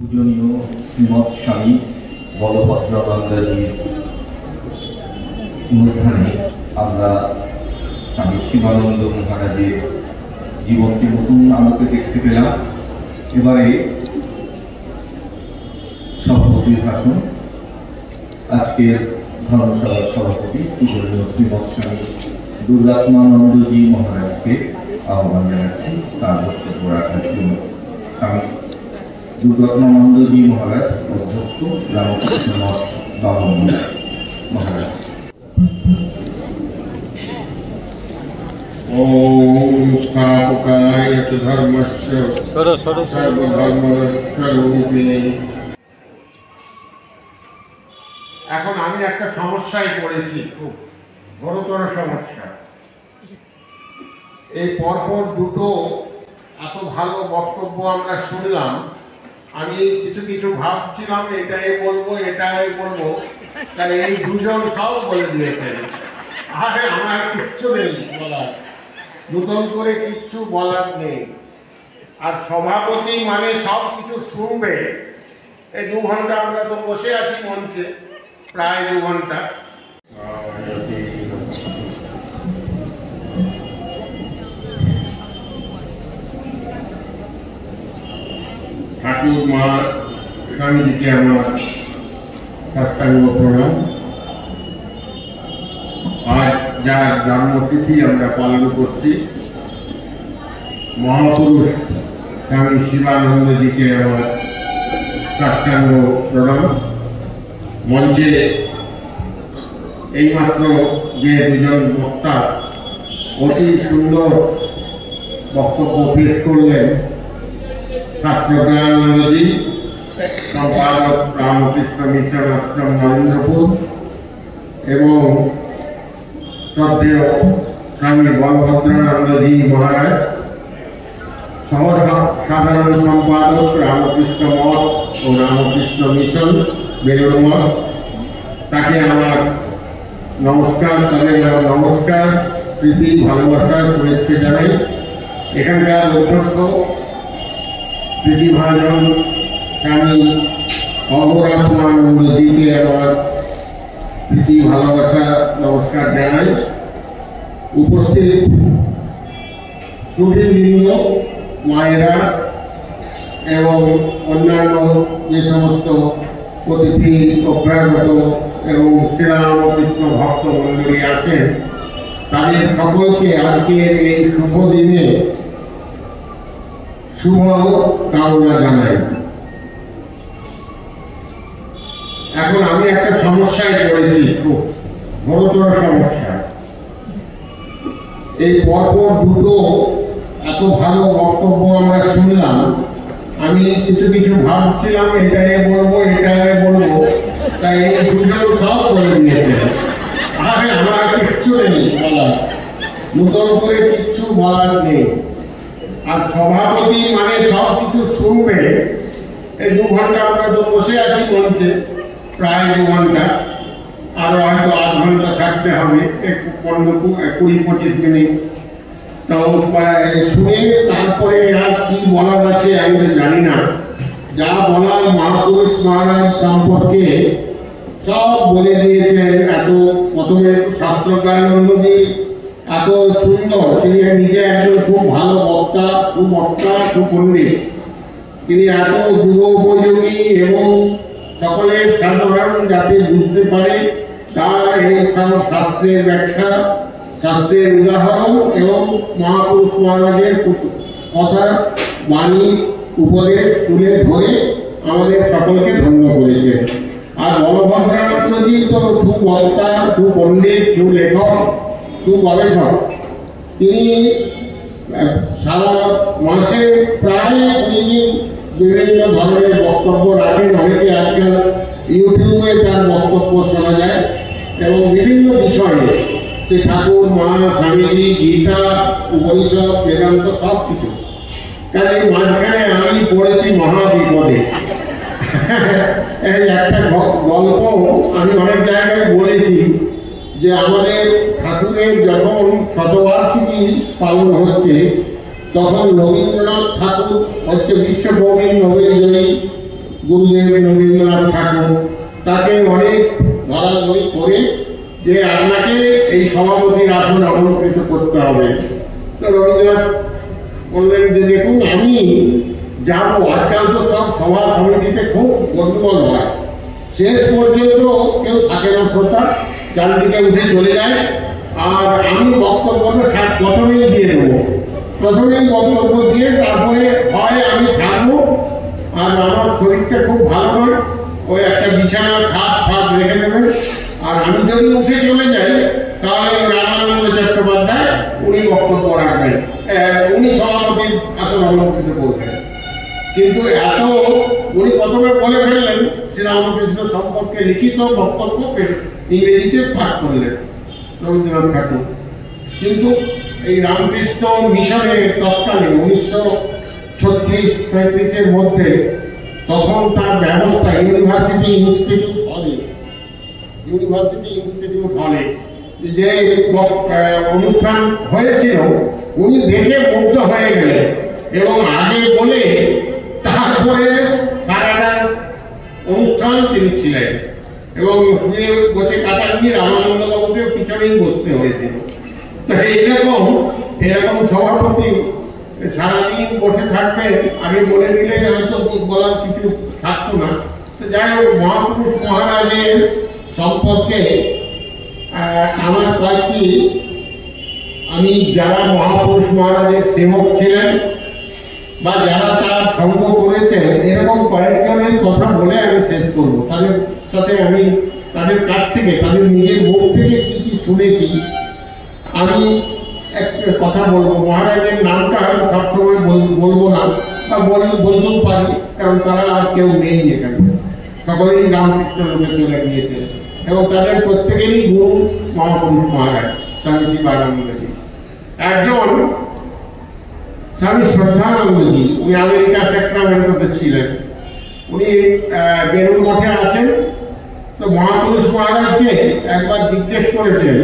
পূজনীয় শ্রীমৎ স্বামী বলভদ্রানন্দজির অনুষ্ঠানে আমরা স্বামী শিবানন্দ মহারাজের জীবনকে নতুন আলোকে দেখতে পেলাম। এবারে সভাপতির ভাষণ আজকের ধর্মসভার সভাপতি পূজনীয় শ্রীমৎ স্বামী দুর্গাত্মানন্দজি মহারাজকে আহ্বান জানাচ্ছি তার বক্তব্য রাখার জন্য। স্বামী দুর্গাত্মানন্দজি মহারাজ অধ্যক্ষ রামকৃষ্ণ মঠ বামন মহারাজ। ওম স্থাপকায় ধর্মস্য সর্বধর্মরক্ষারূপিণে। এখন আমি একটা সমস্যায় পড়েছি, খুব ঘোরতর সমস্যা। এই পরপর দুটো এত ভালো বক্তব্য আমরা শুনলাম, আমি কিছু কিছু ভাবছিলাম এটাই বলবো তাহলে এই দুজন সব বলে দিয়েছেন। আরে আমার কিচ্ছু নেই বলার, নতুন করে কিচ্ছু বলার নেই। আর সভাপতি মানে সব কিছু শুনবে। এই 2 ঘন্টা আমরা তো বসে আছি মঞ্চে, প্রায় 2 ঘন্টা। ঠাকুর মা স্বামীজিকে আমার সাষ্টাঙ্গ প্রণাম। আজ যার জন্মতিথি আমরা পালন করছি, মহাপুরুষ স্বামী শিবানন্দজিকে আমার সাষ্টাঙ্গ প্রণাম। মঞ্চে এইমাত্র যে দুজন বক্তা অতি সুন্দর বক্তব্য পেশ করলেন, শাস্ত্রজ্ঞানন্দজি, সম্পাদক রামকৃষ্ণ মিশন আশ্রম নরেন্দ্রপুর, এবং শ্রদ্ধেয় স্বামী বলভদ্রানন্দজি মহারাজ, সাধারণ সম্পাদক রামকৃষ্ণ মঠ ও রামকৃষ্ণ মিশন বেলুড় মঠ, তাকে আমার নমস্কার, তাদের নমস্কার, প্রীতি, ভালোবাসা, শুভেচ্ছা জানাই। এখানকার অধ্যক্ষ প্রীতিভাজন স্বামী অঘরাত্মানন্দজিকে আমার প্রীতি, ভালোবাসা, নমস্কার জানাই। উপস্থিত সুধীবৃন্দ, মায়েরা এবং অন্যান্য যে সমস্ত অতিথি, অভ্যাগত এবং শ্রীরামকৃষ্ণ ভক্ত মণ্ডলী আছেন, তাদের সকলকে আজকের এই শুভ দিনে শুভ কামনা জানাই। এখন আমি একটা সমস্যায় পড়েছি, খুব ঘোরতর সমস্যা। এই পরপর দুটো এত ভালো বক্তব্য আমরা শুনলাম, আমি কিছু কিছু ভাবছিলাম এটাই বলবো তাই এই দুজন সব বলে দিয়েছে। আরে আমার কিচ্ছু নেই বলার, নতুন করে কিচ্ছু বলার নেই। আর সভাপতি মানে সব কিছু শুনবে। এই 2 ঘন্টা আমরা তো বসে আছি মঞ্চে, প্রায় 2 ঘন্টা, আরো হয়তো 8 ঘন্টা থাকতে হবে, 20-25 মিনিট। তো শুনে তারপরে আর কি বলার আছে আমি তো জানি না। যা বলার মহাপুরুষ মহারাজ সম্পর্কে সব বলে দিয়েছেন। এত প্রথমে শাস্ত্রজ্ঞানন্দজি এত সুন্দর, তিনি নিজে একজন খুব ভালো বক্তা, খুব পণ্ডিত। তিনি এত যুগোপযোগী এবং সকলের সাধারণ যাতে বুঝতে পারে তার এই শাস্ত্রের ব্যাখ্যা, শাস্ত্রের উদাহরণ এবং মহাপুরুষ মহারাজের কথা, বাণী, উপদেশ তুলে ধরে আমাদের সকলকে ধন্য করেছে। আর বলভদ্রানন্দজি তো সুবক্তা, সুপণ্ডিত, সুলেখক, সুগবেষক। তিনি সারা মাসে প্রায় বিভিন্ন ধরনের বক্তব্য রাখেন। অনেকে আজকাল ইউটিউবে তার বক্তব্য শোনা যায় এবং বিভিন্ন বিষয়ে, সে ঠাকুর, মা, স্বামীজি, গীতা, উপনিষদ, বেদান্ত সব কিছু। কাজে মাঝখানে আমি পড়েছি মহাবিপদে। একটা গল্প আমি অনেক জায়গায় বলেছি যে আমাদের ঠাকুরের যখন শতবার্ষিকী পালন হচ্ছে, তখন রবীন্দ্রনাথ ঠাকুর হচ্ছে বিশ্বকবি, নোবেল জয়ী গুরুদেব রবীন্দ্রনাথ ঠাকুর তাকে অনেক ধরাধরি করে যে আপনাকে এই সভাপতির আসন অলঙ্কৃত করতে হবে। তো রবীন্দ্রনাথ বললেন যে দেখুন আমি যাবো, আজকাল তো সব সভা সমিতিতে খুব গন্ডগোল হয়, শেষ পর্যন্ত কেউ থাকে না, শ্রোতা চারদিকে উঠে চলে যায়, আর আমি বক্তব্যটা প্রথমেই দিয়ে দেবো, প্রথমেই বক্তব্য দিয়ে তারপরে হয় আমি থাকবো, আর আমার শরীরটা খুব ভালো নয়, ওই একটা বিছানার খাট ফাট রেখে দেবেন, আর আমি যদি উঠে চলে যাই তাহলে রামানন্দ চট্টোপাধ্যায় উনি বক্তব্য রাখবেন, উনি সভাপতির আসন অলঙ্কৃত করবেন। কিন্তু এত উনি প্রথমে বলে ফেললেন যে রামকৃষ্ণ সম্পর্কে লিখিত বক্তব্য ইংরেজিতে পাঠ করলেন রবীন্দ্রনাথ ঠাকুর। কিন্তু এই রামকৃষ্ণ মিশনের তৎকালে 1936-37-এর মধ্যে তখন তার ব্যবস্থা ইউনিভার্সিটি ইনস্টিটিউট হলে যে অনুষ্ঠান হয়েছিল উনি দেখে মুগ্ধ হয়ে গেলেন এবং আগে বলে তারপরে সারাটা অনুষ্ঠান তিনি ছিলেন এবং শুয়ে বসে কাটাননি, রামানন্দ বাবুকে পিছনেই বসতে হয়েছিল। তো এরকম সভাপতি সারাদিন বসে থাকবে, আগে বলে দিলে হয়তো বলার কিছু থাকতো না। তো যাই হোক, মহাপুরুষ মহারাজের সম্পর্কে আমার কয়েকটি, আমি যারা মহাপুরুষ মহারাজের সেবক ছিলেন বা যারা তার সঙ্গ করেছেন এরকম কয়েকজনের কথা বলে আমি শেষ করব। তাদের সাথে আমি তাদের কাছ থেকে, তাদের নিজের মুখ থেকে কি কি শুনেছি আমি একটা কথা বলবো। মহারাজের নামটা আমি সবসময় বলবো না, বা বলতেও পারি, কারণ তারা আর কেউ নেই এখানে, সকলেই রামকৃষ্ণ লোকে চলে গিয়েছে এবং তাদের প্রত্যেকেরই গুরু মহাপুরুষ মহারাজ স্বামীজি বারানন্দজি। একজন স্বামী শ্রদ্ধানন্দজি, উনি আমেরিকা সেক্রামেন্টোতে ছিলেন, উনি বেলুর মঠে আছেন। তো মহাপুরুষ মহারাজকে একবার জিজ্ঞেস করেছেন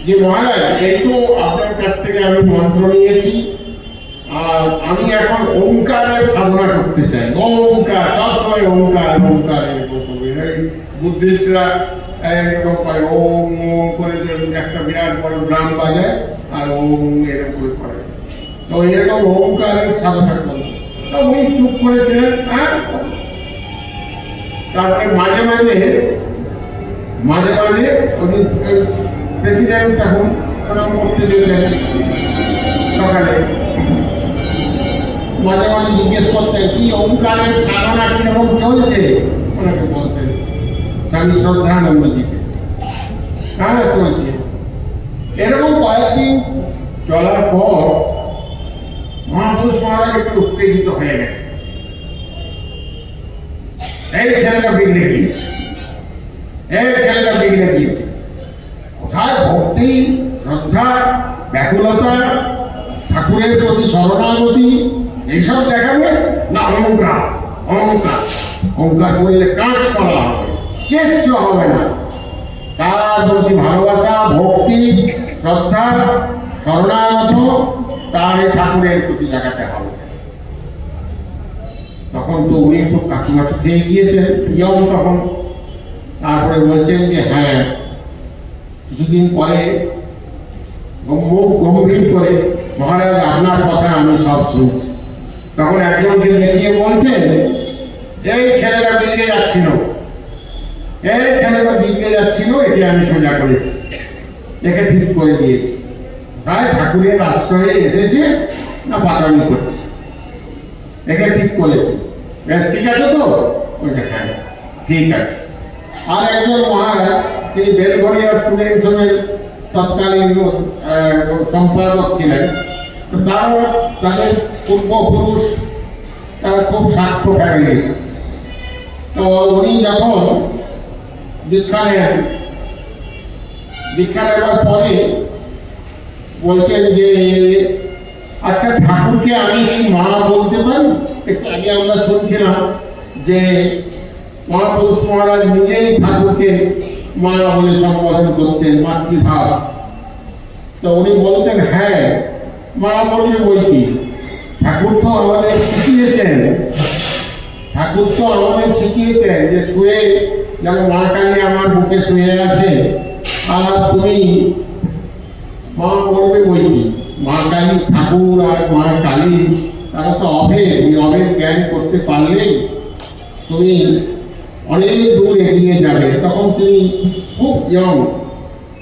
যে মহারাজ, একটু আপনার কাছ থেকে আমি মন্ত্র নিয়েছি, আর আমি এখন ওঙ্কারের সাধনা করতে চাই। ওঙ্কার, সবসময় ওঙ্কার ওঙ্কারের বুদ্ধিস্টরা এরকম করে ওম ওম করে একটা বিরাট বড় ড্রাম বাজায় আর ওম এরকম করে, তো এরকম ওঙ্কারের সাধনা করলো। তো উনি চুপ করেছিলেন। হ্যাঁ, তারপরে মাঝে মাঝে উনি প্রেসিডেন্ট তখন প্রণাম করতে যেতেন সকালে, মাঝে মাঝে জিজ্ঞেস করতেন কি ওঙ্কারের সাধনা কিরকম চলছে, ওনাকে বলতেন স্বামী শ্রদ্ধানন্দজিকে। হ্যাঁ, চলছে। এরকম কয়েকদিন চলার পর মহাপুরুষ মহারাজ একটু উত্তেজিত হয়ে গেছে। এই ছেলেটা বিগড়ে গিয়েছে, কোথায় ভক্তি, শ্রদ্ধা, ব্যাকুলতা, ঠাকুরের প্রতি শরণাগতি এইসব দেখাবে না? অহংকার করলে কাজ করা হবে, কিচ্ছু হবে না। তার প্রতি ভালোবাসা, ভক্তি, শ্রদ্ধা, শরণাগত, তার এই ঠাকুরের প্রতি দেখাতে হবে। তখন তো উনি তো কাকুমাটি খেয়ে গিয়েছেন প্রিয়ম তখন। তারপরে বলছেন যে হ্যাঁ, কিছুদিন পরে মুখ গম্ভীর করে, মহারাজ আপনার কথা আমি সব শুনছি। তখন একজনকে দেখিয়ে বলছেন, এই ছেলেটা বিগড়ে যাচ্ছিল, একে আমি সোজা করেছি, একে ঠিক করে দিয়েছি। তাই ঠাকুরের আশ্রয়ে এসেছে না পাকামি করছে, একে ঠিক করেছে, বেশ ঠিক আছে তো? ওইটা হ্যাঁ ঠিক আছে। আর একজন মহারাজ, তিনি বেলঘরিয়া স্টুডেন্টসের তৎকালীন সম্পাদক ছিলেন, তারাও তাদের পূর্বপুরুষ তারা খুব সাক্ষ্যকারী। তো উনি যখন দীক্ষা নেওয়ার পরে বলছেন যে আচ্ছা, ঠাকুরকে আমি কি মা বলতে পারি? একটু আগে আমরা শুনছিলাম যে মহাপুরুষ মহারাজ নিজেই ঠাকুরকে মা বলে সম্বোধন করতেন, মাতৃভাব। তো উনি বলতেন হ্যাঁ, মা বলছে বই কি, ঠাকুর তো আমাদের শিখিয়েছেন, ঠাকুর তো আমাদের শিখিয়েছেন যে শুয়ে যেন মা কালী আমার বুকে শুয়ে আছে, আর তুমি মা বলবে বইটি মা কালী ঠাকুর আর মা কালী তারা তো অভেদ, ওই অভেদ জ্ঞান করতে পারলেই তুমি অনেক দূর এগিয়ে যাবে। তখন তিনি খুব ইয়ং,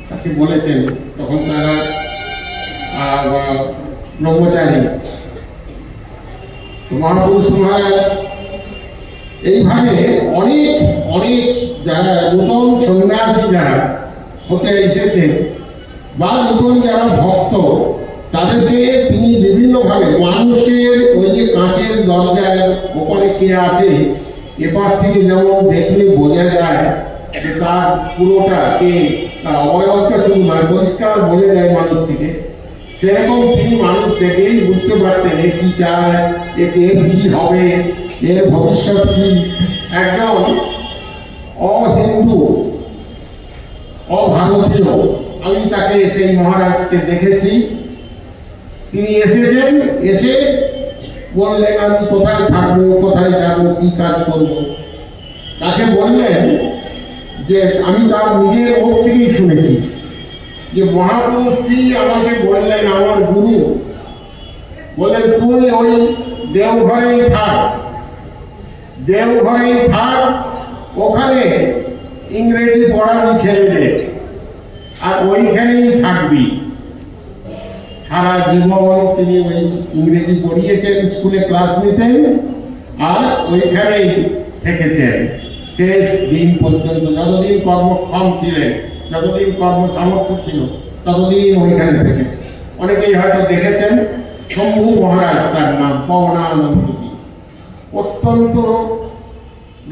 তাকে বলেছেন, তখন তারা ব্রহ্মচারী। মহাপুরুষ মহারাজ এইভাবে অনেক অনেক যারা নূতন সন্ন্যাসী যারা হতে এসেছে বা নতুন যারা ভক্ত, তাদেরকে তিনি বিভিন্নভাবে মানুষের ওই যে কাঁচের দরজায় ওপরে কে আছে এপার থেকে যেমন দেখলে বোঝা যায় যে তার পুরোটা কে, তার অবয়বটা শুধু নয় পরিষ্কার বোঝা যায় মানুষ থেকে, সেরকম তিনি মানুষ দেখলেই বুঝতে পারতেন এ কি চায়, এর কি হবে, এর ভবিষ্যৎ কি। একজন অহিন্দু অভারতীয়, আমি তাকে সেই মহারাজকে দেখেছি, তিনি এসেছেন, এসে বললেন আমি কোথায় থাকবো, কোথায় যাবো, কি কাজ করব। তাকে বললেন যে আমি তার নিজের মুখ থেকেই শুনেছি যে মহাপুরুষটি আমাকে বললেন, আমার গুরু বললেন তুই ওই দেওঘরেই থাক, দেওঘরেই থাক, ওখানে ইংরেজি পড়াবি ছেলেদের আর ওইখানেই থাকবি। সারা জীবন তিনি ওই ইংরেজি পড়িয়েছেন, স্কুলে ক্লাস নিতেন আর ওইখানেই থেকেছেন শেষ দিন পর্যন্ত। যতদিন কর্মক্ষম ছিলেন, যতদিন কর্ম সামর্থ্য ছিল, ততদিন ওইখানে থেকে। অনেকেই হয়তো দেখেছেন, শম্ভু মহারাজ তার নাম, পবনানন্দজি, অত্যন্ত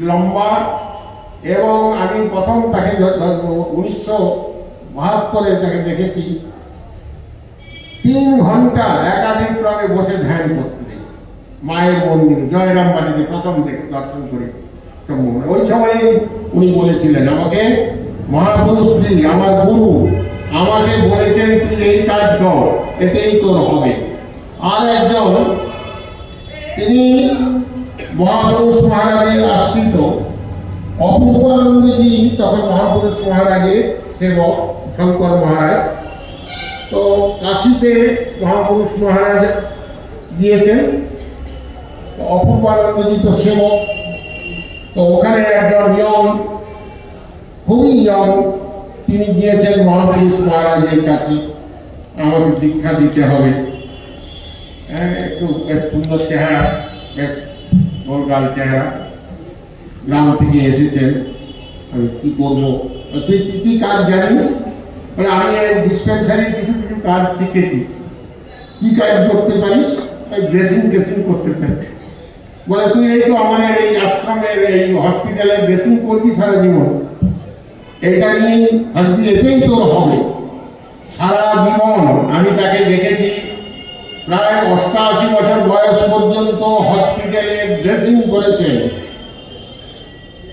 লম্বা, এবং আমি প্রথম তাকে 1972 তাকে দেখেছি 3 ঘন্টা একাধিক ক্রমে বসে ধ্যান করতে মায়ের মন্দির জয়রাম বাড়িতে প্রথম দেখে দর্শন করে। ওই সময় উনি বলেছিলেন আমাকে, মহাপুরুষজি আমার গুরু আমাকে বলেছেন তুই এই কাজ কর, এতেই তোর হবে। আর একজন তিনি মহাপুরুষ মহারাজের আশ্রিত অপূর্বানন্দজি, তখন মহাপুরুষ মহারাজের সেবক শঙ্কর মহারাজ, তো কাশীতে মহাপুরুষ মহারাজ গিয়েছেন, অপূর্বানন্দজি তো সেবক, তো ওখানে একজন ইয়ং, খুবই ইয়ং, তিনি গিয়েছেন মহাপুরুষ মহারাজের কাছে, আমাকে দীক্ষা দিতে হবে। একটু বেশ সুন্দর চেহারা, বেশ গোলগাল চেহারা, গ্রাম থেকে এসেছেন, আমি কি করবো, তুই কি কি কাজ জানিস? আমি ডিসপেন্সারি কিছু কিছু কাজ শিখেছি। কি কাজ করতে পারিস? ড্রেসিং ড্রেসিং করতে পারিস। বলে তুই এই তো আমাদের এই আশ্রমের এই হসপিটালে ড্রেসিং করবি সারা জীবন, এটা নিয়ে থাকবি, এতেই তোর হবে সারা জীবন। আমি তাকে দেখেছি প্রায় 88 বছর বয়স পর্যন্ত হসপিটালে ড্রেসিং করেছেন।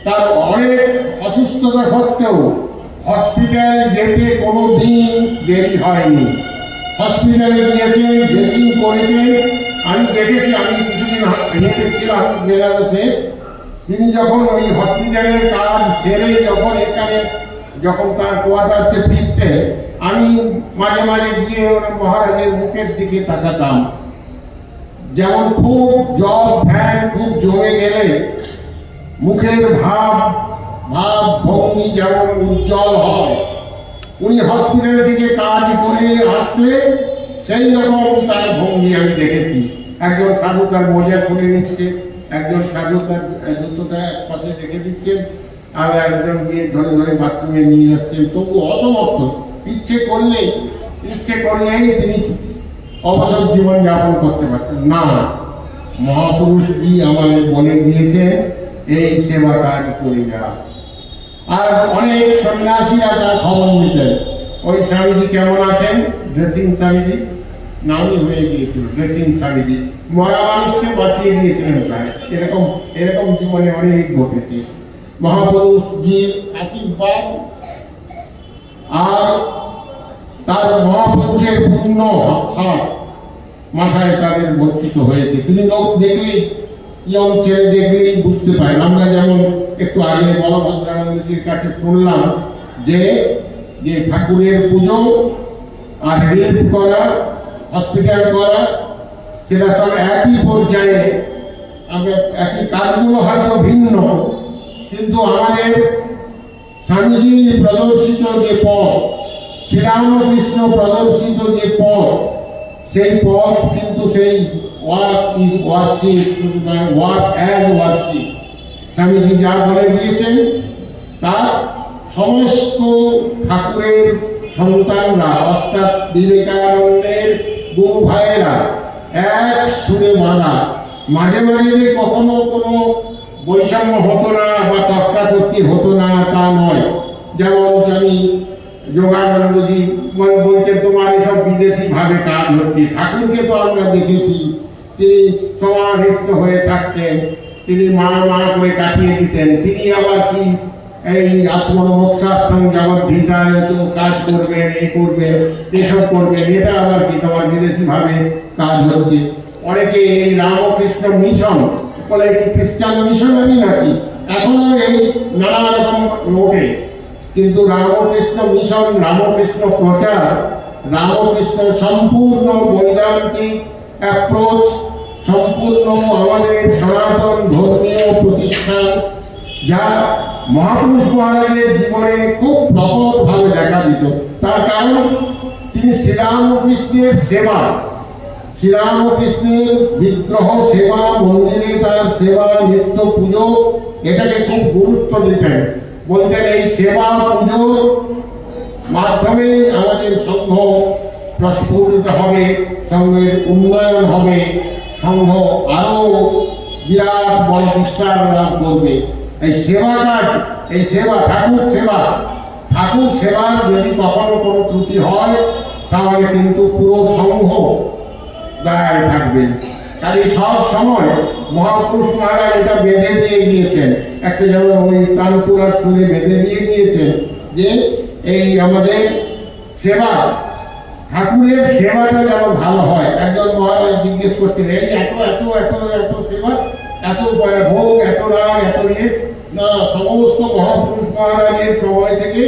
তার অনেক অসুস্থতা সত্ত্বেও হসপিটাল যেতে কোনো দিন দেরি হয়নি, হসপিটালে গিয়েছেন, ড্রেসিং করেছেন। আমি দেখেছি, আমি কিছুদিন হেঁটেছিলাম বেনারসে, তিনি যখন ওই হসপিটালের কাজ সেরে যখন এখানে যখন তার কোয়ার্টার্সে ফিরতে, আমি মাঝে মাঝে গিয়ে মহারাজের মুখের দিকে তাকাতাম, যেমন খুব জব ধ্যান খুব জমে গেলে মুখের ভাব ভঙ্গি যেমন উজ্জ্বল হয়, উনি হসপিটাল থেকে কাজ করে আসলে সেই রকম তার ভঙ্গি আমি দেখেছি। একজন সাধু তার মোজা খুলে নিচ্ছে, একজন সাধু তার জুতোটা এক পাশে রেখে দিচ্ছেন, আর একজন গিয়ে ধরে ধরে বাথরুমে নিয়ে যাচ্ছেন। তবু অসমর্থ, ইচ্ছে করলেই তিনি অবসর জীবন যাপন করতে পারতেন না। মহাপুরুষজি আমাদের বলে দিয়েছে এই সেবা কাজ করে যা। আর অনেক সন্ন্যাসীরা তার খবর নিতেন, ওই স্বামীজি কেমন আছেন, ড্রেসিং স্বামীজি নামই হয়ে গিয়েছিল, ড্রেসিং স্বামীজি মরা মানুষকে বাঁচিয়ে দিয়েছিলেন প্রায়। এরকম জীবনে অনেক ঘটেছে। মহাপুরুষজির আশীর্বাদ আর তার মহাপুরুষের পূর্ণ হাত মাথায় তাদের বর্ষিত হয়েছে। তিনি লোক দেখলেই ইয়ং ছেলে দেখলেই বুঝতে পারে। আমরা যেমন একটু আগে বলভদ্রানন্দজির কাছে শুনলাম যে যে ঠাকুরের পুজো আর রিলিফ করা, হসপিটাল করা, সেটা সব একই পর্যায়ে। আমরা একই কাজগুলো হয়তো ভিন্ন, কিন্তু আমাদের স্বামীজি প্রদর্শিত যে পথ, শ্রীরামকৃষ্ণ প্রদর্শিত যে পথ, সেই পথ কিন্তু সেই work is worship, work as worship. Swamiji যা বলে দিয়েছেন তার সমস্ত ঠাকুরের সন্তানরা, অর্থাৎ বিবেকানন্দের গুরু ভাইয়েরা এক সুরে বাঁধা। মাঝে মাঝে যে কখনো কোনো বৈষম্য হতো না বা তর্কাতর্কি হতো না তা নয়। যেমন স্বামী যোগানন্দজি বলছেন তোমার এসব বিদেশি ভাবে কাজ হচ্ছে। ঠাকুরকে তো আমরা দেখেছি তিনি সমাধিস্থ হয়ে থাকতেন, তিনি মা মা করে কাটিয়ে দিতেন। তিনি আবার কি এই আত্মনমস্কার জগদ্ধিতায় কাজ করবেন, এ করবেন, এসব করবেন, এটা আবার কি তোমার বিদেশি ভাবে কাজ হচ্ছে। অনেকে এই রামকৃষ্ণ মিশন বলে কি খ্রিস্টান মিশনারি নাকি, এখনো এই নানা রকম লোকে। কিন্তু রামকৃষ্ণ মিশন, রামকৃষ্ণ প্রচার, রামকৃষ্ণ সম্পূর্ণ বৈদান্তিক অ্যাপ্রোচ, সম্পূর্ণ আমাদের সনাতন ধর্মীয় প্রতিষ্ঠান, যা মহাপুরুষ মহারাজের জীবনে খুব প্রকটভাবে দেখা দিত। তার কারণ তিনি শ্রীরামকৃষ্ণের সেবা, শ্রীরামকৃষ্ণের বিগ্রহ সেবা, মন্দিরে তার সেবা, নিত্য পুজো, এটাকে খুব গুরুত্ব দিতেন। বলতেন এই সেবা পুজোর মাধ্যমে আমাদের সংঘ প্রস্ফুটিত হবে, সংঘের উন্নয়ন হবে, সংঘ আরো বিরাট বড় বিস্তার লাভ করবে। এই সেবাটা, এই সেবা ঠাকুর সেবা, ঠাকুর সেবার যদি কখনো কোনো ত্রুটি হয় তাহলে কিন্তু পুরো সংঘ দাঁড়ায় থাকবে। কাজে সব সময় মহাপুরুষ মহারাজ এটা বেঁধে দিয়ে গিয়েছেন, একটা যেমন ওই তানপুরার সুরে বেঁধে দিয়ে গিয়েছেন যে এই আমাদের সেবা, ঠাকুরের সেবাটা যেন ভালো হয়। একজন মহারাজ জিজ্ঞেস করছেন এই এত এত এত এত সেবা, এত ভোগ, এত রাগ, এত ইয়ে না, সমস্ত মহাপুরুষ মহারাজের সময় থেকে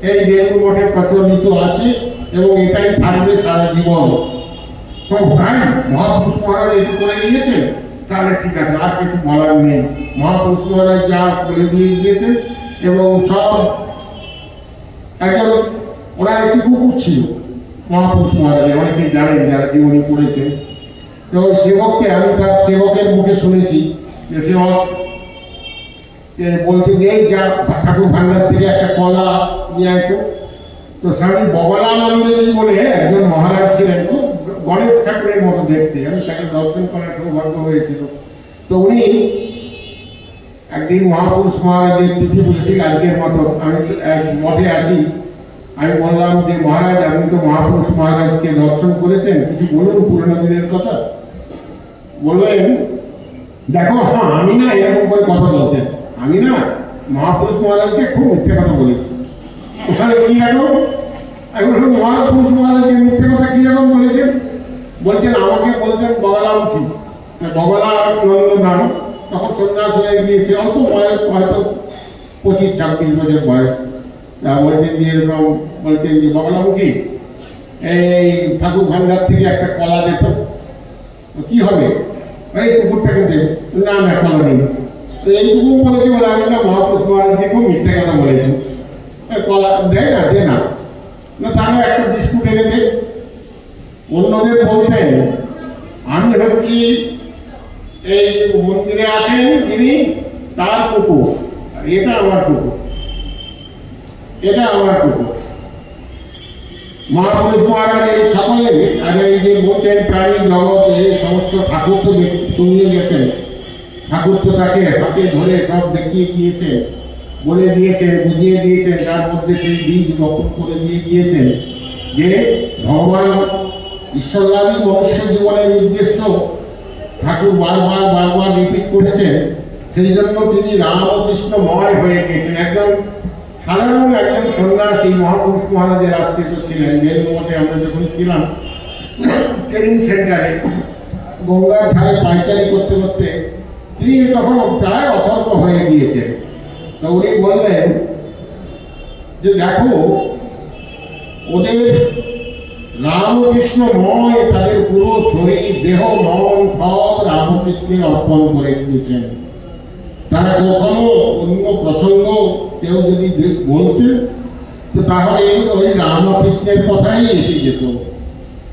এই বেলুড় মঠে প্রচলিত আছে এবং এটাই থাকবে সারা জীবন। তো তাই মহাপুরুষ মহারাজ এটি করে দিয়েছেন, তাহলে ঠিক আছে, আর কিছু বলার নেই। মহাপুরুষ মহারাজ যা করে দিয়ে গিয়েছেন এবং সব একজন, ওরা একটি কুকুর ছিল মহাপুরুষ মহারাজের, অনেকে জানেন যারা জীবনী পড়েছেন। তো সেবককে, আমি তার সেবকের মুখে শুনেছি যে সেবক বলতে নেই যা ঠাকুর ভান্ডার থেকে একটা কলা নিয়ে আসতো। তো স্বামী বগলানন্দজি বলে একজন মহারাজ ছিলেন, খুব গণেশ ঠাকুরের মতো দেখতে, আমি তাকে দর্শন করার সৌভাগ্য হয়েছিল। তো উনি একদিন মহাপুরুষ মহারাজের তিথি বলে, ঠিক আজকের মতো আমি এক মঠে আছি, আমি বললাম যে মহারাজ আপনি তো মহাপুরুষ মহারাজকে দর্শন করেছেন, কিছু বলুন পুরোনো দিনের কথা। বললেন দেখো, হ্যাঁ আমি না এরকম করে কথা বলতেন, আমি না মহাপুরুষ মহারাজকে খুব মিথ্যে কথা বলেছি। ওখানে কি রাখো, এখন মহাপুরুষ মহারাজকে মিথ্যে কথা কি রকম বলেছেন? বলছেন আমাকে বলতেন বগলামুখী, বগলানন্দ নাম, তখন সন্ন্যাস হয়ে গিয়েছে, অল্প বয়স, হয়তো 25-26 বছর বয়স। বলতেন যে এরকম, বলতেন যে বগলামুখী এই ঠাকুর ভান্ডার থেকে একটা কলা যেত, কি হবে এই কুকুরটাকে দেব, না না কলা নেই। তো এইটুকু বলেছি বলে আমি না মহাপুরুষ মহারাজকে খুব মিথ্যে কথা বলেছি, কলা দেয় না, দে না, তাহলে একটা বিস্কুট এনে দে। অন্যদের বলতেন আমি হচ্ছি এই মন্দিরে আছেন তিনি, তার কুকুর, আর এটা আমার কুকুর, এটা আমার কুকুর। মহাপুরুষ মহারাজ এই সকলে, আর এই যে বলতেন প্রাণী জগৎ, এই সমস্ত ঠাকুর তো শুনিয়ে গেছেন, ঠাকুর তো তাকে হাতে ধরে সব দেখিয়ে দিয়েছেন, বলে দিয়েছেন, বুঝিয়ে দিয়েছেন, তার মধ্যে সেই বীজ বপন করে দিয়ে গিয়েছেন যে ভগবান ঈশ্বরলাভী মনুষ্য জীবনের উদ্দেশ্য ঠাকুর বারবার বারবার রিপিট করেছেন। সেই জন্য তিনি রামকৃষ্ণময় হয়ে গিয়েছেন। একজন সাধারণ একজন সন্ন্যাসী মহাপুরুষ মহারাজের আশ্রিত ছিলেন। বেলুড় মঠে আমরা যখন ছিলাম ট্রেনিং সেন্টারে, গঙ্গার ধারে পাইচারি করতে করতে তিনি তখন প্রায় অতর্ক হয়ে গিয়েছেন। তো উনি বললেন যে দেখো, ওদের রামকৃষ্ণময় তাদের পুরো শরীর দেহ মন সব রামকৃষ্ণে অর্পণ করে দিয়েছেন। তারা কখনো অন্য প্রসঙ্গ কেউ যদি বলতেন তো তাহলে ওই রামকৃষ্ণের কথাই এসে যেত।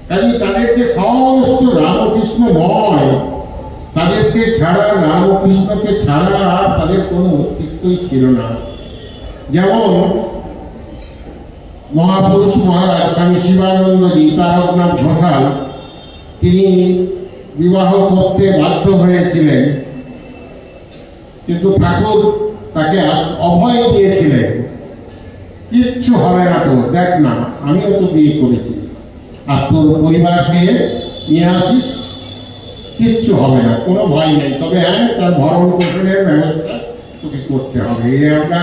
কাজে তাদেরকে সমস্ত রামকৃষ্ণময়, তাদেরকে ছাড়া, রামকৃষ্ণকে ছাড়া আর তাদের কোনো অস্তিত্বই ছিল না। যেমন মহাপুরুষ মহারাজ স্বামী শিবানন্দজি তারকনাথ ঘোষাল, তিনি বিবাহ করতে বাধ্য হয়েছিলেন, কিন্তু ঠাকুর তাকে অভয় দিয়েছিলেন, কিচ্ছু হবে না তো, দেখ না আমিও তো বিয়ে করেছি, আর তোর পরিবারকে নিয়ে আসিস, কিচ্ছু হবে না, কোনো ভয় নেই, তবে হ্যাঁ তার ভরণ পোষণের ব্যবস্থা তোকে করতে হবে। এই আমরা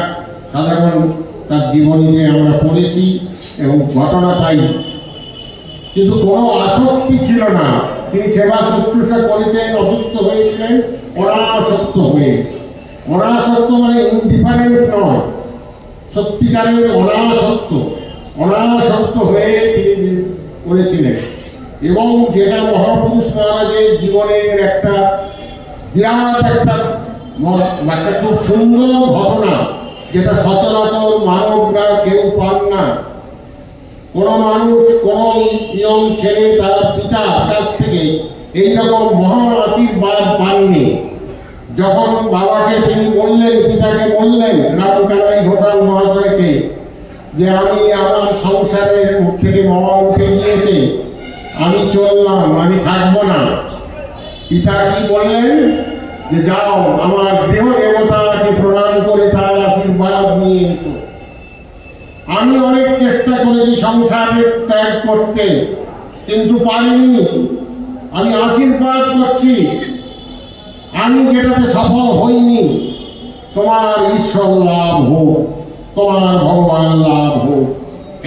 সাধারণ তার জীবনীতে আমরা পড়েছি এবং ঘটনা পাই। কিন্তু কোনো আসক্তি ছিল না। তিনি সেবা শুশ্রূষা করেছেন, অসুস্থ হয়েছিলেন অনাসক্ত হয়ে। অনাসক্ত মানে ইনডিফারেন্স নয়, সত্যিকারের অনাসক্ত হয়ে তিনি করেছিলেন। এবং যেটা মহাপুরুষ মহারাজের জীবনের একটা বিরাট একটা খুব সুন্দর ঘটনা, যেটা সচরাচর মানবরা কেউ পান না। কোন মানুষ, কোন ইয়ং ছেলে তার পিতার কাছ থেকে এইরকম মহা আশীর্বাদ পাননি। যখন বাবাকে তিনি বললেন, পিতাকে বললেন, রামকানাই ঘোষাল মহাশয়কে, যে আমি আমার সংসারের মুখ থেকে মহা উঠে গিয়েছে, আমি চললাম, আমি থাকবো না। পিতা কি বললেন, যে যাও আমার গৃহ দেবতাকে প্রণাম করে তার আশীর্বাদ নিয়ে এসো। আমি অনেক চেষ্টা করেছি সংসারে ত্যাগ করতে, কিন্তু পারিনি। আমি আশীর্বাদ করছি, আমি যেটাতে সফল হইনি, তোমার ঈশ্বর লাভ হোক, তোমার ভগবান লাভ হোক।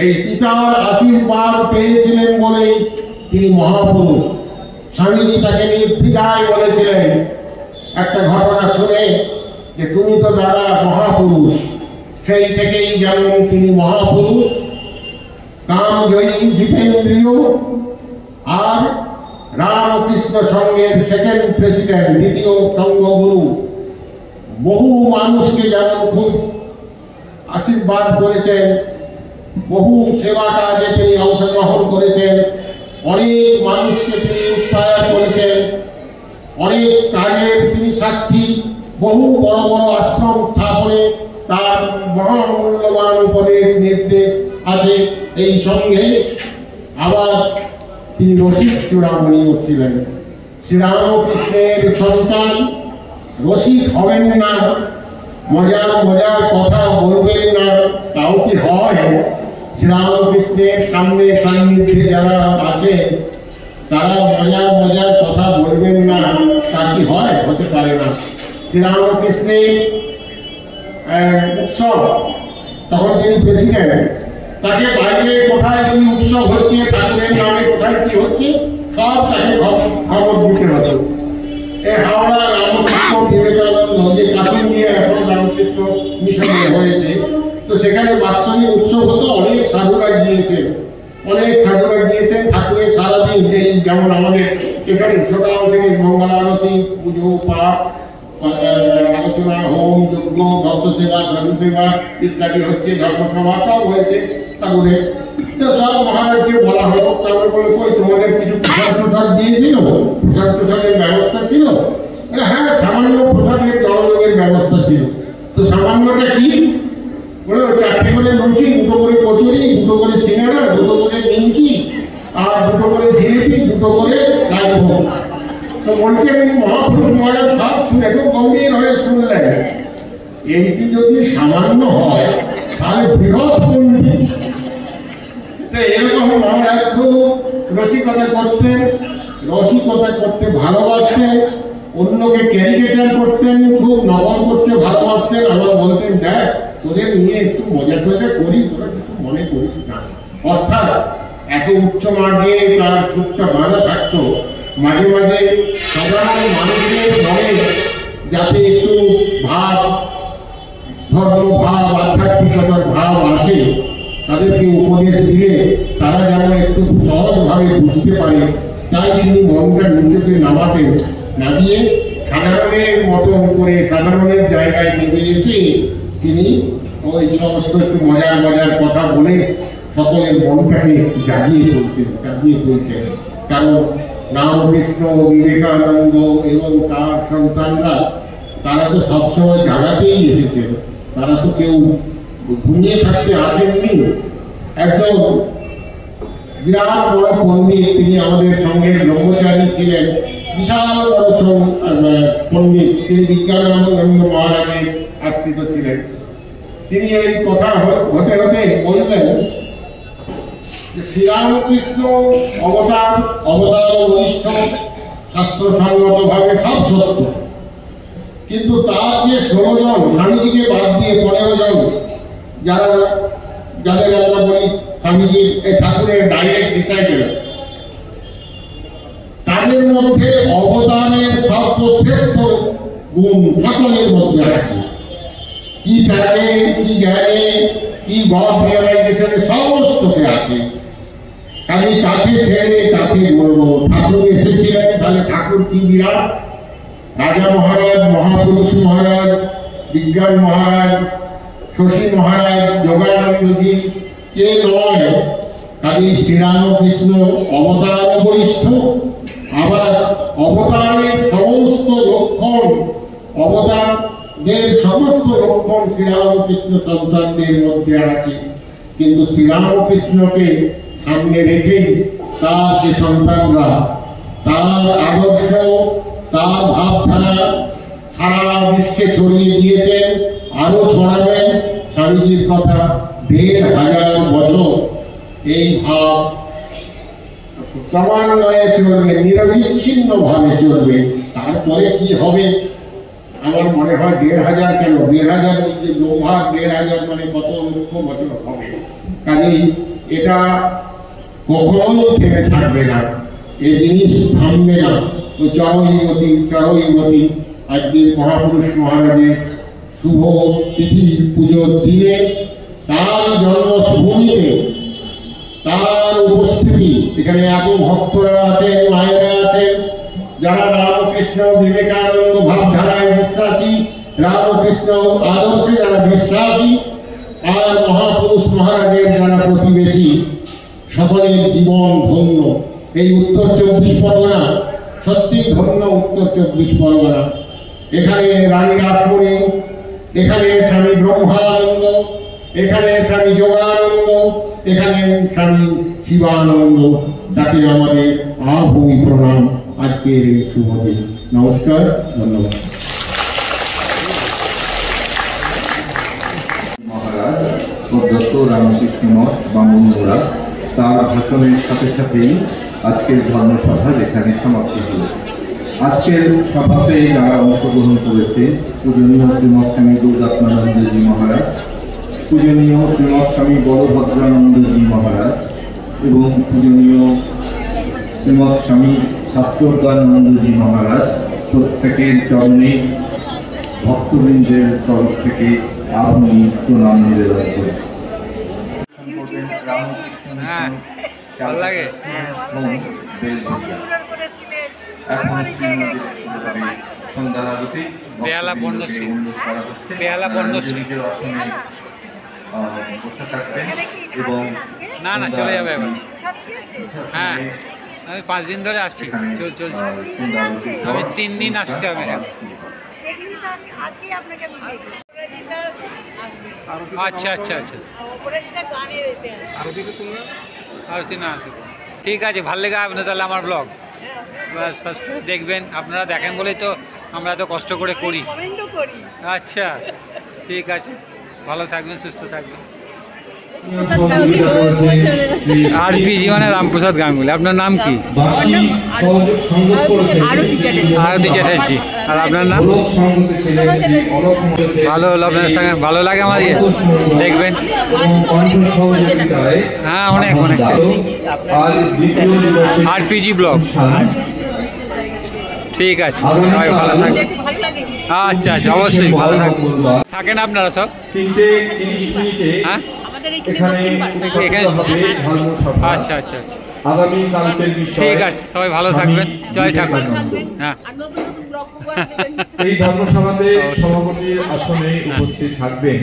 এই পিতার আশীর্বাদ পেয়েছিলেন বলেই তিনি মহাপুরুষ। স্বামীজি তাকে নির্দ্বিধায় বলেছিলেন একটা ঘটনা শুনে, যে তুমি তো দাদা মহাপুরুষ। সেই থেকেই যেমন তিনি মহাপুরুষ, কামজয়ী জিতেন্দ্রীয়, আর রামকৃষ্ণ সংঘের সেকেন্ড প্রেসিডেন্ট, দ্বিতীয় সংঘগুরু, বহু মানুষকে যেমন খুব আশীর্বাদ করেছেন, বহু সেবা কাজে তিনি অংশগ্রহণ করেছেন, অনেক মানুষকে তিনি উৎসাহ করেছেন, অনেক কাজের তিনি সাক্ষী, বহু বড় বড় আশ্রম স্থাপনে তার মহামূল্যবান উপদেশ নির্দেশ আছে এই সঙ্গে। আবার তিনি রসিক চূড়ামণিও ছিলেন। শ্রীরামকৃষ্ণের সন্তান, রসিক হবেন না, মজার মজার কথা বলবেন না, তাও কি হয়? শ্রীরামকৃষ্ণের সামনে সান্নিধ্যে যারা আছে তারা মজার মজার কথা বলবেন না, তা কি হয়? হতে পারে না। শ্রীরামকৃষ্ণের উৎসব, তখন তিনি প্রেসিডেন্ট, তাকে বাইরে কোথায় কি উৎসব হচ্ছে, ঠাকুরের নামে কোথায় কি হচ্ছে, সব তাকে খবর দিতে হতো। এই হাওড়া রামকৃষ্ণ বিবেকানন্দ, যে কাশ্মীর নিয়ে এখন রামকৃষ্ণ মিশনে হয়েছে, তো সেখানে বাৎসরিক উৎসব হতো। অনেক সাধুরা গিয়েছেন, ঠাকুরের সারাদিন, এই যেমন আমাদের এখানে সকাল থেকে মঙ্গল আরতি, পুজো পাঠ, আলোচনা, হোম যজ্ঞ, ভক্ত সেবা, সাধু সেবা ইত্যাদি হচ্ছে, ধর্মসভাটাও হয়েছে ঠাকুরের। তো সব মহারাজকে বলা হলো, তারপর বলে কই তোমাদের কিছু প্রসাদ প্রসাদ দিয়েছিল, প্রসাদ প্রসাদের ব্যবস্থা ছিল? হ্যাঁ, সামান্য প্রসাদের জলযোগের ব্যবস্থা ছিল। তো সামান্যটা কি? বলে 4টে করে লুচি, 2টো করে কচুরি, 2টো করে সিঙ্গাড়া, 2টো করে নিমকি, আর 2টো করে জিলিপি, 2টো করে রাজভোগ। তো বলছে মহাপুরুষ মহারাজ সব শুনে খুব গম্ভীর হয়ে শুনলেন, এইটি যদি সামান্য হয় তাহলে বৃহৎ পণ্ডিত। তো এরকম মহারাজ খুব রসিকতা করতে ভালোবাসতেন, অন্যকে ক্যারিকেচার করতেন, খুব নকল করতে ভালোবাসতেন। আবার বলতেন, দেখ তোদের নিয়ে একটু মজা করি, তোরা কিছু মনে করিস না। অর্থাৎ এত উচ্চ মার্গে তার চোখটা বাঁধা থাকতো। মাঝে মাঝে সাধারণ মানুষের মনে যাতে একটু ভাব, ধর্ম ভাব, আধ্যাত্মিকতার ভাব আসে, তাদেরকে উপদেশ দিলে তারা যেন একটু সহজভাবে বুঝতে পারে, তাই তিনি মনটা নিচুতে নামাতেন, নামিয়ে সাধারণের মতন করে সাধারণের জায়গায় নেমে এসে তিনি ওই সমস্ত একটু মজার মজার কথা বলে সকলের মনটাকে জাগিয়ে তুলতেন। কারণ রামকৃষ্ণ, বিবেকানন্দ এবং তার সন্তানরা তারা তো সবসময় জাগাতেই এসেছেন, তারা তো কেউ ঘুমিয়ে থাকতে আসেননি। একজন বিরাট বড় পণ্ডিত, তিনি আমাদের সঙ্গে ব্রহ্মচারী ছিলেন, বিশাল বড় পণ্ডিত, তিনি বিজ্ঞানানন্দ মহারাজের আশ্রিত ছিলেন। তিনি এই কথা হতে হতে বললেন যে শ্রীরামকৃষ্ণ অবতার বরিষ্ঠ, শাস্ত্রসঙ্গত ভাবে সব সত্য, কিন্তু তার যে 16 জন, স্বামীজিকে বাদ দিয়ে 15 জন যাদের আমরা বলি স্বামীজির ঠাকুরের ডাইরেক্ট ডিসাইপল, তাদের মধ্যে অবদানের সর্বশ্রেষ্ঠ গুণ সকলের মধ্যে আছে। কি ত্যাগে, কি জ্ঞানে, কি গড রিয়েলাইজেশনে সমস্তকে আছে। খালি তাকে ছেড়ে তাকে বলবো ঠাকুর এসেছিলেন, তাহলে ঠাকুর কি বিরাট, রাজা মহারাজ, মহাপুরুষ মহারাজ, বিজ্ঞান মহারাজ, শশী মহারাজ, যোগানন্দজি কে নয়, খালি শ্রীরামকৃষ্ণ অবতার বরিষ্ঠ। আবার অবতারের সমস্ত লক্ষণ, অবতারদের সমস্ত লক্ষণ শ্রীরামকৃষ্ণ সন্তানদের মধ্যে আছে, কিন্তু শ্রীরামকৃষ্ণকে সামনে রেখেই তার যে সন্তানরা তার আদর্শ, তার ভাবধারা সারা বিশ্বে ছড়িয়ে দিয়েছেন, আরো ছড়াবেন। স্বামীজির কথা 1500 বছর এই ভাব ক্রমান্বয়ে চলবে, নিরবিচ্ছিন্ন ভাবে চলবে। তারপরে কি হবে আমার মনে হয় 1500 কেন, 1500 ব্রহ্মার 1500 মানে কত লক্ষ বছর হবে। কাজেই এটা কখনোই থেমে থাকবে না, এই জিনিস থামবে না। তো চরৈবতী আজকের মহাপুরুষ মহারাজের শুভ তিথি পুজোর দিনে তার জন্মভূমিতে তার উপস্থিতি, এখানে এত ভক্তরা আছেন, মায়েরা আছেন, যারা রামকৃষ্ণ বিবেকানন্দ ভাবধারায় বিশ্বাসী, রামকৃষ্ণ আদর্শে যারা বিশ্বাসী, আর মহাপুরুষ মহারাজের যারা প্রতিবেশী, সকলের জীবন ধন্য। এই উত্তর 24 পরগনা সত্যি ধন্য, উত্তর 24 পরগনা। এখানে রানী রাসমণি, এখানে স্বামী ব্রহ্মানন্দ, এখানে স্বামী যোগানন্দ, এখানে স্বামী শিবানন্দ, তাকে আমাদের আভূমি প্রণাম আজকের এই শুভ দিন। নমস্কার, ধন্যবাদ। মহারাজ অধ্যক্ষ রামকৃষ্ণ মঠ বামুনগোড়া তার ভাষণের সাথে সাথেই আজকের ধর্মসভার এখানে সমাপ্তি হল। আজকের সভাতে যারা অংশগ্রহণ করেছে পূজনীয় শ্রীমৎ স্বামী দুর্গাত্মানন্দজি মহারাজ, পূজনীয় শ্রীমৎ স্বামী বলভদ্রানন্দজি মহারাজ এবং পূজনীয় শ্রীমৎ স্বামী শাস্ত্রজ্ঞানন্দজি মহারাজ, প্রত্যেকের চরণে ভক্তবৃন্দের তরফ থেকে আপনি প্রণাম নিবেদন করেন। ভালো লাগে। বেহালা পণ্যশ্রী না চলে যাবে এবার। হ্যাঁ, আমি 5 দিন ধরে আসছি, চলছে। আমি 3 দিন আসছি। আমি আচ্ছা আচ্ছা আচ্ছা, আরতি না, ঠিক আছে। ভালো লেগে আপনার তাহলে আমার ব্লগ ফার্স্ট করে দেখবেন। আপনারা দেখেন বলেই তো আমরা এত কষ্ট করে করি। আচ্ছা, ঠিক আছে, ভালো থাকবেন, সুস্থ থাকবেন। আরপিজি মানে রামপ্রসাদ গাঙ্গুলি। আপনার নাম কি? আরতি চ্যাটার্জি। আর আপনার নাম? ভালো হলো, আপনার সঙ্গে ভালো লাগে আমার। দেখবেন, হ্যাঁ, অনেক অনেক। আরপিজি ব্লগ, ঠিক আছে, ভালো থাকবেন। আচ্ছা আচ্ছা, অবশ্যই ভালো থাকবেন। থাকেন আপনারা সব? 3:30 মিনিটে হ্যাঁ, এখানে এখানে হবে ধর্মসভা। আচ্ছা আচ্ছা আচ্ছা, আগামী কালকের বিষয়। ঠিক আছে, সবাই ভালো থাকবেন, জয় ঠাকুর। হ্যাঁ, এই ধর্মসভাতে সভাপতির আসনে উপস্থিত থাকবেন